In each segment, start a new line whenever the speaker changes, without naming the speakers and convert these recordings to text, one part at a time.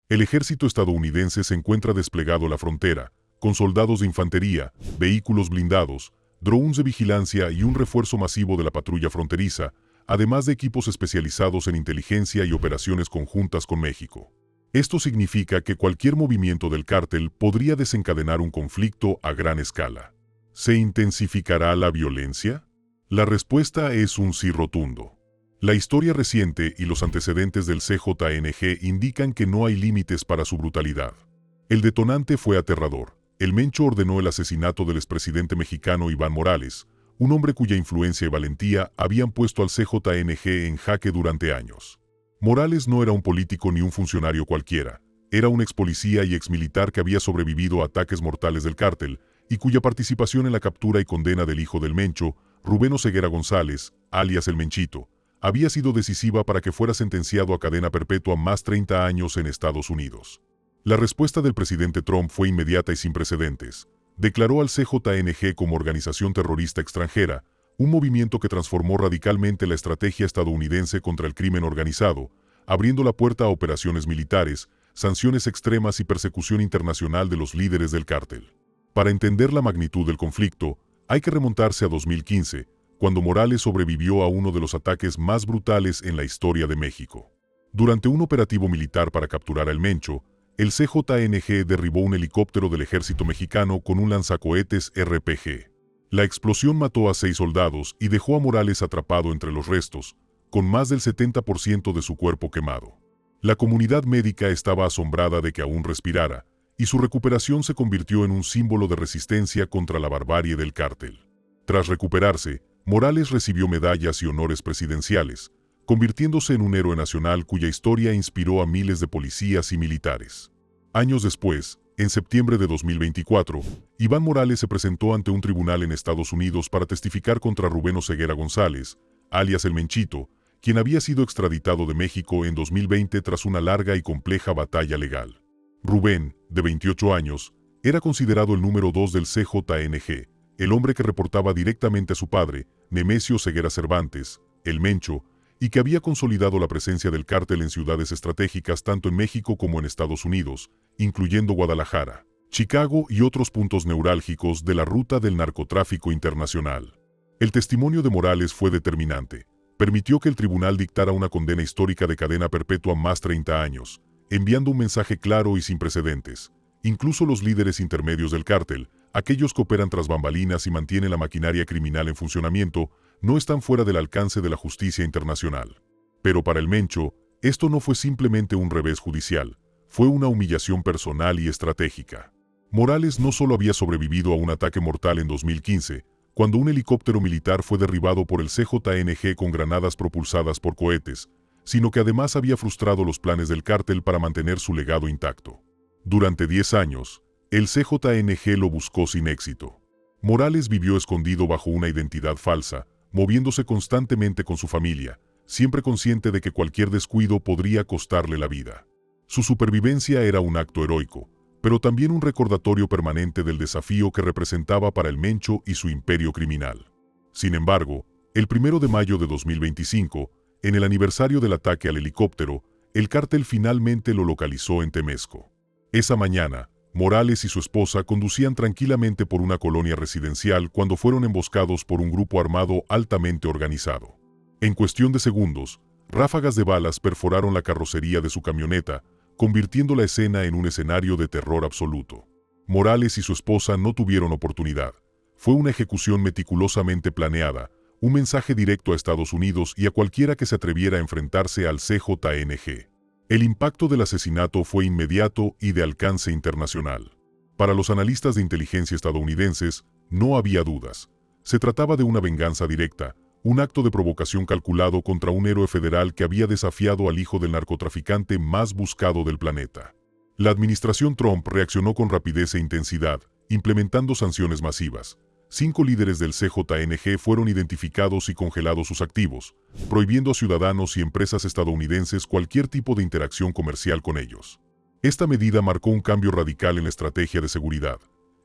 El ejército estadounidense se encuentra desplegado a la frontera, con soldados de infantería, vehículos blindados, drones de vigilancia y un refuerzo masivo de la patrulla fronteriza, además de equipos especializados en inteligencia y operaciones conjuntas con México. Esto significa que cualquier movimiento del cártel podría desencadenar un conflicto a gran escala. ¿Se intensificará la violencia? La respuesta es un sí rotundo. La historia reciente y los antecedentes del CJNG indican que no hay límites para su brutalidad. El detonante fue aterrador. El Mencho ordenó el asesinato del expresidente mexicano Iván Morales, un hombre cuya influencia y valentía habían puesto al CJNG en jaque durante años. Morales no era un político ni un funcionario cualquiera. Era un expolicía y exmilitar que había sobrevivido a ataques mortales del cártel y cuya participación en la captura y condena del hijo del Mencho, Rubén Oseguera González, alias el Menchito, había sido decisiva para que fuera sentenciado a cadena perpetua más 30 años en Estados Unidos. La respuesta del presidente Trump fue inmediata y sin precedentes. Declaró al CJNG como organización terrorista extranjera, un movimiento que transformó radicalmente la estrategia estadounidense contra el crimen organizado, abriendo la puerta a operaciones militares, sanciones extremas y persecución internacional de los líderes del cártel. Para entender la magnitud del conflicto, hay que remontarse a 2015, cuando Morales sobrevivió a uno de los ataques más brutales en la historia de México. Durante un operativo militar para capturar al Mencho, el CJNG derribó un helicóptero del ejército mexicano con un lanzacohetes RPG. La explosión mató a 6 soldados y dejó a Morales atrapado entre los restos, con más del 70% de su cuerpo quemado. La comunidad médica estaba asombrada de que aún respirara, y su recuperación se convirtió en un símbolo de resistencia contra la barbarie del cártel. Tras recuperarse, Morales recibió medallas y honores presidenciales, convirtiéndose en un héroe nacional cuya historia inspiró a miles de policías y militares. Años después, en septiembre de 2024, Iván Morales se presentó ante un tribunal en Estados Unidos para testificar contra Rubén Oseguera González, alias el Menchito, quien había sido extraditado de México en 2020 tras una larga y compleja batalla legal. Rubén, de 28 años, era considerado el número 2 del CJNG, el hombre que reportaba directamente a su padre, Nemesio Oseguera Cervantes, el Mencho, y que había consolidado la presencia del cártel en ciudades estratégicas tanto en México como en Estados Unidos, incluyendo Guadalajara, Chicago y otros puntos neurálgicos de la ruta del narcotráfico internacional. El testimonio de Morales fue determinante. Permitió que el tribunal dictara una condena histórica de cadena perpetua más 30 años, enviando un mensaje claro y sin precedentes. Incluso los líderes intermedios del cártel, aquellos que operan tras bambalinas y mantienen la maquinaria criminal en funcionamiento, no están fuera del alcance de la justicia internacional. Pero para el Mencho, esto no fue simplemente un revés judicial, fue una humillación personal y estratégica. Morales no solo había sobrevivido a un ataque mortal en 2015, cuando un helicóptero militar fue derribado por el CJNG con granadas propulsadas por cohetes, sino que además había frustrado los planes del cártel para mantener su legado intacto. Durante 10 años, el CJNG lo buscó sin éxito. Morales vivió escondido bajo una identidad falsa, moviéndose constantemente con su familia, siempre consciente de que cualquier descuido podría costarle la vida. Su supervivencia era un acto heroico, pero también un recordatorio permanente del desafío que representaba para el Mencho y su imperio criminal. Sin embargo, el 1 de mayo de 2025, en el aniversario del ataque al helicóptero, el cártel finalmente lo localizó en Temesco. Esa mañana, Morales y su esposa conducían tranquilamente por una colonia residencial cuando fueron emboscados por un grupo armado altamente organizado. En cuestión de segundos, ráfagas de balas perforaron la carrocería de su camioneta, convirtiendo la escena en un escenario de terror absoluto. Morales y su esposa no tuvieron oportunidad. Fue una ejecución meticulosamente planeada, un mensaje directo a Estados Unidos y a cualquiera que se atreviera a enfrentarse al CJNG. El impacto del asesinato fue inmediato y de alcance internacional. Para los analistas de inteligencia estadounidenses, no había dudas. Se trataba de una venganza directa, un acto de provocación calculado contra un héroe federal que había desafiado al hijo del narcotraficante más buscado del planeta. La administración Trump reaccionó con rapidez e intensidad, implementando sanciones masivas. 5 líderes del CJNG fueron identificados y congelados sus activos, prohibiendo a ciudadanos y empresas estadounidenses cualquier tipo de interacción comercial con ellos. Esta medida marcó un cambio radical en la estrategia de seguridad.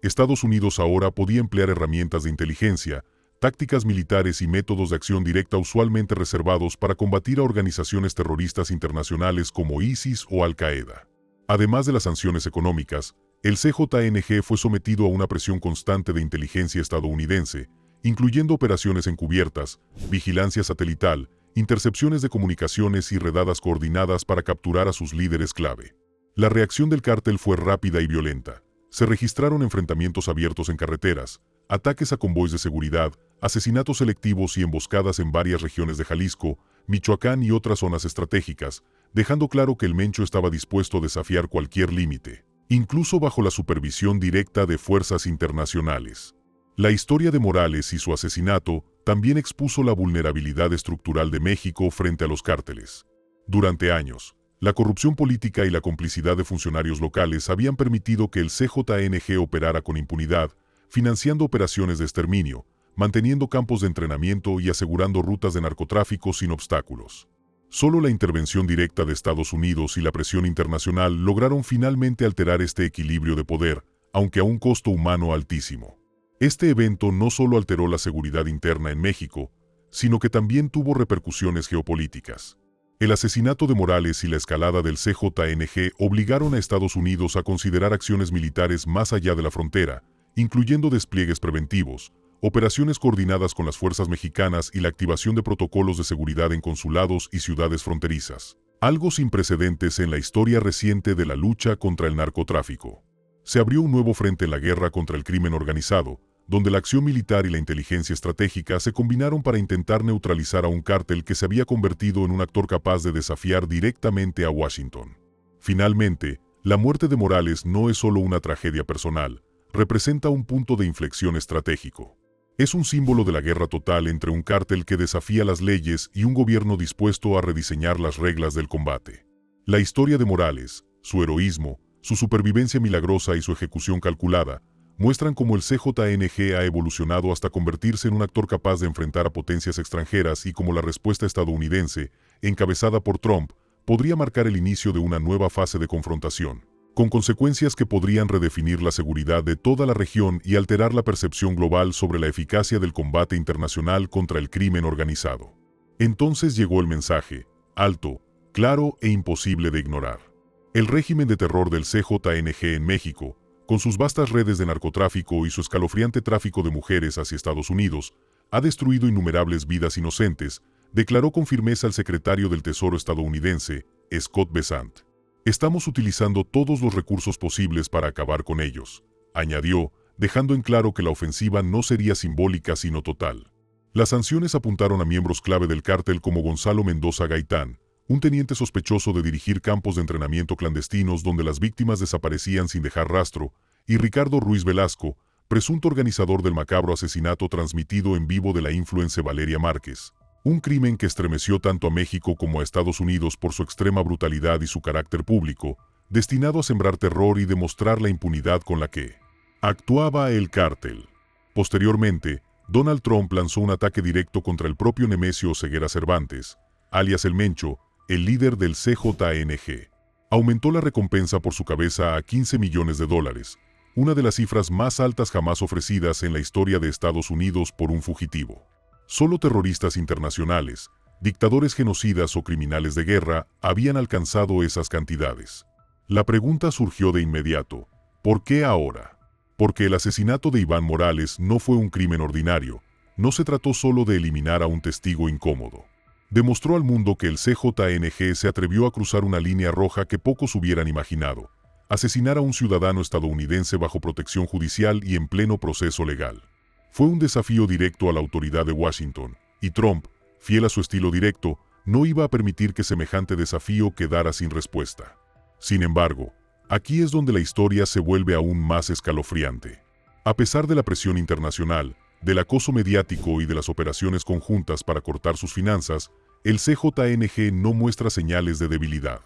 Estados Unidos ahora podía emplear herramientas de inteligencia, tácticas militares y métodos de acción directa usualmente reservados para combatir a organizaciones terroristas internacionales como ISIS o Al-Qaeda. Además de las sanciones económicas, el CJNG fue sometido a una presión constante de inteligencia estadounidense, incluyendo operaciones encubiertas, vigilancia satelital, intercepciones de comunicaciones y redadas coordinadas para capturar a sus líderes clave. La reacción del cártel fue rápida y violenta. Se registraron enfrentamientos abiertos en carreteras, ataques a convoys de seguridad, asesinatos selectivos y emboscadas en varias regiones de Jalisco, Michoacán y otras zonas estratégicas, dejando claro que el Mencho estaba dispuesto a desafiar cualquier límite, incluso bajo la supervisión directa de fuerzas internacionales. La historia de Morales y su asesinato también expuso la vulnerabilidad estructural de México frente a los cárteles. Durante años, la corrupción política y la complicidad de funcionarios locales habían permitido que el CJNG operara con impunidad, financiando operaciones de exterminio, manteniendo campos de entrenamiento y asegurando rutas de narcotráfico sin obstáculos. Solo la intervención directa de Estados Unidos y la presión internacional lograron finalmente alterar este equilibrio de poder, aunque a un costo humano altísimo. Este evento no solo alteró la seguridad interna en México, sino que también tuvo repercusiones geopolíticas. El asesinato de Morales y la escalada del CJNG obligaron a Estados Unidos a considerar acciones militares más allá de la frontera, incluyendo despliegues preventivos, operaciones coordinadas con las fuerzas mexicanas y la activación de protocolos de seguridad en consulados y ciudades fronterizas, algo sin precedentes en la historia reciente de la lucha contra el narcotráfico. Se abrió un nuevo frente en la guerra contra el crimen organizado, donde la acción militar y la inteligencia estratégica se combinaron para intentar neutralizar a un cártel que se había convertido en un actor capaz de desafiar directamente a Washington. Finalmente, la muerte de Morales no es solo una tragedia personal, representa un punto de inflexión estratégico. Es un símbolo de la guerra total entre un cártel que desafía las leyes y un gobierno dispuesto a rediseñar las reglas del combate. La historia de Morales, su heroísmo, su supervivencia milagrosa y su ejecución calculada, muestran cómo el CJNG ha evolucionado hasta convertirse en un actor capaz de enfrentar a potencias extranjeras y cómo la respuesta estadounidense, encabezada por Trump, podría marcar el inicio de una nueva fase de confrontación, con consecuencias que podrían redefinir la seguridad de toda la región y alterar la percepción global sobre la eficacia del combate internacional contra el crimen organizado. Entonces llegó el mensaje, alto, claro e imposible de ignorar. El régimen de terror del CJNG en México, con sus vastas redes de narcotráfico y su escalofriante tráfico de mujeres hacia Estados Unidos, ha destruido innumerables vidas inocentes, declaró con firmeza el secretario del Tesoro estadounidense, Scott Bessent. Estamos utilizando todos los recursos posibles para acabar con ellos, añadió, dejando en claro que la ofensiva no sería simbólica sino total. Las sanciones apuntaron a miembros clave del cártel como Gonzalo Mendoza Gaitán, un teniente sospechoso de dirigir campos de entrenamiento clandestinos donde las víctimas desaparecían sin dejar rastro, y Ricardo Ruiz Velasco, presunto organizador del macabro asesinato transmitido en vivo de la influencer Valeria Márquez. Un crimen que estremeció tanto a México como a Estados Unidos por su extrema brutalidad y su carácter público, destinado a sembrar terror y demostrar la impunidad con la que actuaba el cártel. Posteriormente, Donald Trump lanzó un ataque directo contra el propio Nemesio Oseguera Cervantes, alias El Mencho, el líder del CJNG. Aumentó la recompensa por su cabeza a $15 millones, una de las cifras más altas jamás ofrecidas en la historia de Estados Unidos por un fugitivo. Solo terroristas internacionales, dictadores genocidas o criminales de guerra habían alcanzado esas cantidades. La pregunta surgió de inmediato, ¿por qué ahora? Porque el asesinato de Iván Morales no fue un crimen ordinario, no se trató solo de eliminar a un testigo incómodo. Demostró al mundo que el CJNG se atrevió a cruzar una línea roja que pocos hubieran imaginado, asesinar a un ciudadano estadounidense bajo protección judicial y en pleno proceso legal. Fue un desafío directo a la autoridad de Washington, y Trump, fiel a su estilo directo, no iba a permitir que semejante desafío quedara sin respuesta. Sin embargo, aquí es donde la historia se vuelve aún más escalofriante. A pesar de la presión internacional, del acoso mediático y de las operaciones conjuntas para cortar sus finanzas, el CJNG no muestra señales de debilidad.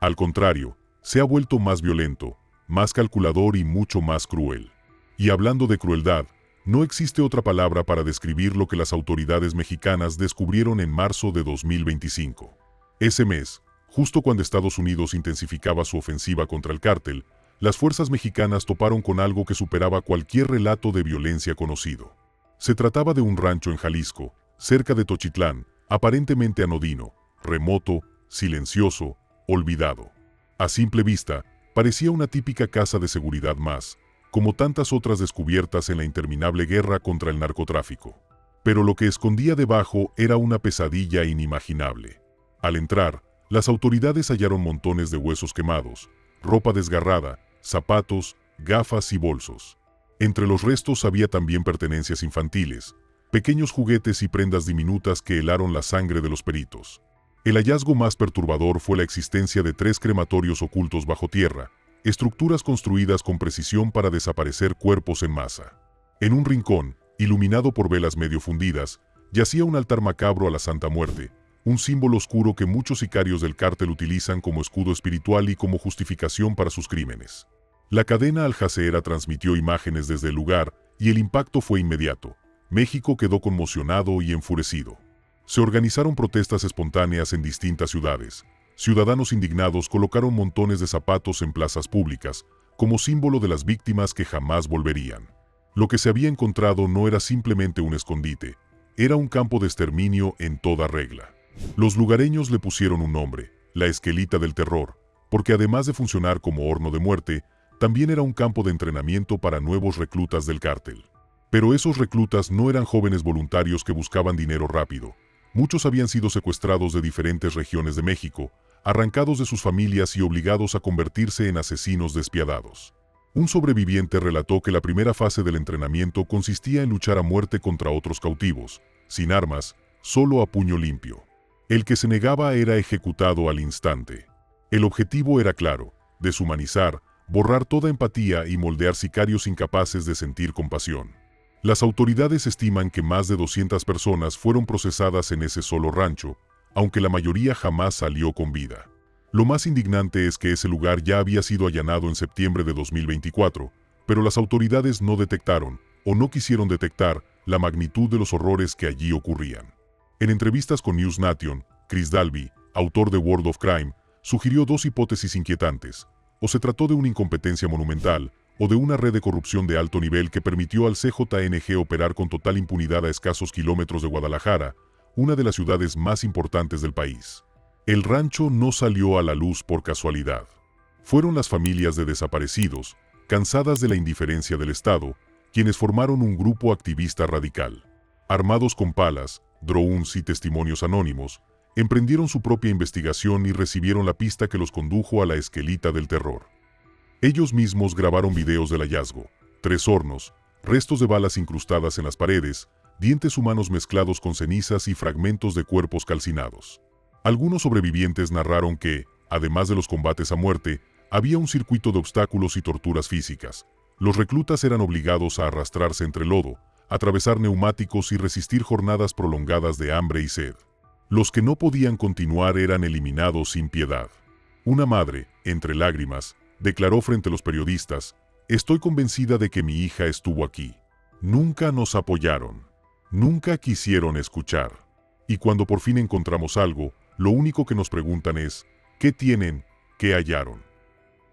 Al contrario, se ha vuelto más violento, más calculador y mucho más cruel. Y hablando de crueldad, no existe otra palabra para describir lo que las autoridades mexicanas descubrieron en marzo de 2025. Ese mes, justo cuando Estados Unidos intensificaba su ofensiva contra el cártel, las fuerzas mexicanas toparon con algo que superaba cualquier relato de violencia conocido. Se trataba de un rancho en Jalisco, cerca de Tochitlán, aparentemente anodino, remoto, silencioso, olvidado. A simple vista, Parecía una típica casa de seguridad más, como tantas otras descubiertas en la interminable guerra contra el narcotráfico. Pero lo que escondía debajo era una pesadilla inimaginable. Al entrar, las autoridades hallaron montones de huesos quemados, ropa desgarrada, zapatos, gafas y bolsos. Entre los restos había también pertenencias infantiles, pequeños juguetes y prendas diminutas que helaron la sangre de los peritos. El hallazgo más perturbador fue la existencia de 3 crematorios ocultos bajo tierra, estructuras construidas con precisión para desaparecer cuerpos en masa. En un rincón, iluminado por velas medio fundidas, yacía un altar macabro a la Santa Muerte, un símbolo oscuro que muchos sicarios del cártel utilizan como escudo espiritual y como justificación para sus crímenes. La cadena Al Jazeera transmitió imágenes desde el lugar y el impacto fue inmediato. México quedó conmocionado y enfurecido. Se organizaron protestas espontáneas en distintas ciudades. Ciudadanos indignados colocaron montones de zapatos en plazas públicas, como símbolo de las víctimas que jamás volverían. Lo que se había encontrado no era simplemente un escondite, era un campo de exterminio en toda regla. Los lugareños le pusieron un nombre, la Esquelita del Terror, porque además de funcionar como horno de muerte, también era un campo de entrenamiento para nuevos reclutas del cártel. Pero esos reclutas no eran jóvenes voluntarios que buscaban dinero rápido. Muchos habían sido secuestrados de diferentes regiones de México, arrancados de sus familias y obligados a convertirse en asesinos despiadados. Un sobreviviente relató que la primera fase del entrenamiento consistía en luchar a muerte contra otros cautivos, sin armas, solo a puño limpio. El que se negaba era ejecutado al instante. El objetivo era claro, deshumanizar, borrar toda empatía y moldear sicarios incapaces de sentir compasión. Las autoridades estiman que más de 200 personas fueron procesadas en ese solo rancho, aunque la mayoría jamás salió con vida. Lo más indignante es que ese lugar ya había sido allanado en septiembre de 2024, pero las autoridades no detectaron, o no quisieron detectar, la magnitud de los horrores que allí ocurrían. En entrevistas con News Nation, Chris Dalby, autor de World of Crime, sugirió 2 hipótesis inquietantes. O se trató de una incompetencia monumental, o de una red de corrupción de alto nivel que permitió al CJNG operar con total impunidad a escasos kilómetros de Guadalajara, una de las ciudades más importantes del país. El rancho no salió a la luz por casualidad. Fueron las familias de desaparecidos, cansadas de la indiferencia del Estado, quienes formaron un grupo activista radical. Armados con palas, drones y testimonios anónimos, emprendieron su propia investigación y recibieron la pista que los condujo a la Esquelita del Terror. Ellos mismos grabaron videos del hallazgo, 3 hornos, restos de balas incrustadas en las paredes, dientes humanos mezclados con cenizas y fragmentos de cuerpos calcinados. Algunos sobrevivientes narraron que, además de los combates a muerte, había un circuito de obstáculos y torturas físicas. Los reclutas eran obligados a arrastrarse entre lodo, atravesar neumáticos y resistir jornadas prolongadas de hambre y sed. Los que no podían continuar eran eliminados sin piedad. Una madre, entre lágrimas, declaró frente a los periodistas: «Estoy convencida de que mi hija estuvo aquí. Nunca nos apoyaron. Nunca quisieron escuchar. Y cuando por fin encontramos algo, lo único que nos preguntan es, ¿qué tienen? ¿Qué hallaron?».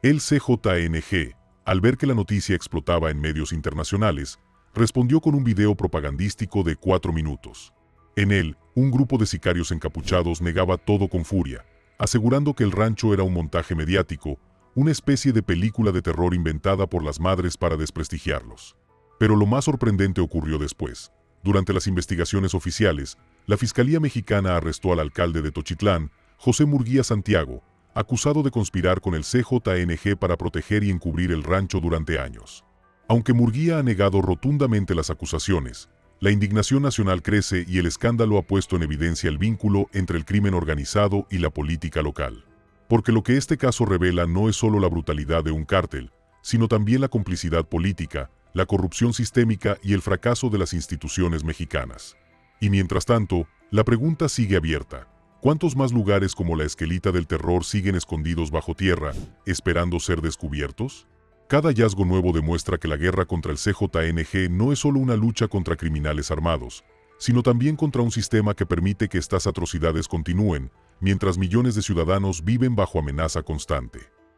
El CJNG, al ver que la noticia explotaba en medios internacionales, respondió con un video propagandístico de 4 minutos. En él, un grupo de sicarios encapuchados negaba todo con furia, asegurando que el rancho era un montaje mediático, una especie de película de terror inventada por las madres para desprestigiarlos. Pero lo más sorprendente ocurrió después. Durante las investigaciones oficiales, la Fiscalía Mexicana arrestó al alcalde de Tochitlán, José Murguía Santiago, acusado de conspirar con el CJNG para proteger y encubrir el rancho durante años. Aunque Murguía ha negado rotundamente las acusaciones, la indignación nacional crece y el escándalo ha puesto en evidencia el vínculo entre el crimen organizado y la política local. Porque lo que este caso revela no es solo la brutalidad de un cártel, sino también la complicidad política, la corrupción sistémica y el fracaso de las instituciones mexicanas. Y mientras tanto, la pregunta sigue abierta. ¿Cuántos más lugares como la Esquelita del Terror siguen escondidos bajo tierra, esperando ser descubiertos? Cada hallazgo nuevo demuestra que la guerra contra el CJNG no es solo una lucha contra criminales armados, sino también contra un sistema que permite que estas atrocidades continúen, mientras millones de ciudadanos viven bajo amenaza constante.